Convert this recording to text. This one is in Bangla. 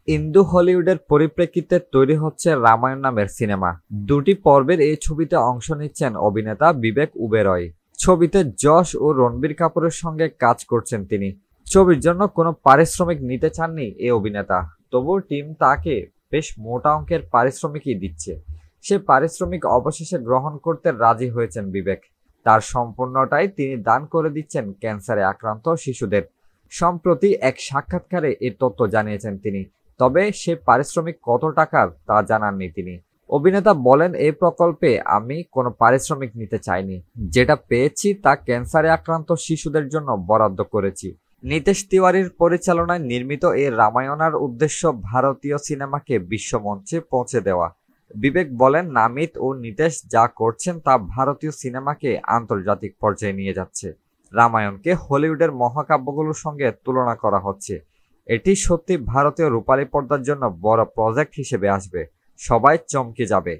ইন্দো হলিউডের পরিপ্রেক্ষিতে তৈরি হচ্ছে রামায়ণ নামের সিনেমা। 2টি পর্বের এই ছবিতে অংশ নিচ্ছেন অভিনেতা বিবেক ওবেরয়। ছবিতে যশ ও রণবীর কাপুরের সঙ্গে কাজ করছেন তিনি। ছবির জন্য কোনো পারিশ্রমিক নিতে চাননি এই অভিনেতা, তবুও টিম তাকে বেশ মোটা অঙ্কের পারিশ্রমিকই দিচ্ছে। সে পারিশ্রমিক অবশেষে গ্রহণ করতে রাজি হয়েছেন বিবেক। তার সম্পূর্ণটাই তিনি দান করে দিচ্ছেন ক্যান্সারে আক্রান্ত শিশুদের। সম্প্রতি এক সাক্ষাৎকারে এই তথ্য জানিয়েছেন তিনি। তবে সে পারিশ্রমিক কত টাকার তা জানাননি তিনি। অভিনেতা বলেন, এই প্রকল্পে আমি কোনো পারিশ্রমিক নিতে চাইনি। যেটা পেয়েছি তা ক্যান্সারে আক্রান্ত শিশুদের জন্য বরাদ্দ করেছি। নিতেশ তিওয়ারির পরিচালনায় নির্মিত এই রামায়ণার উদ্দেশ্য ভারতীয় সিনেমাকে বিশ্বমঞ্চে পৌঁছে দেওয়া। বিবেক বলেন, নামিত ও নিতেশ যা করছেন তা ভারতীয় সিনেমাকে আন্তর্জাতিক পর্যায়ে নিয়ে যাচ্ছে। রামায়ণকে হলিউডের মহাকাব্যগুলোর সঙ্গে তুলনা করা হচ্ছে। এটি সত্যি ভারতীয় রূপালী পর্দার জন্য বড় প্রজেক্ট হিসেবে আসবে। সবাই চমকে যাবে।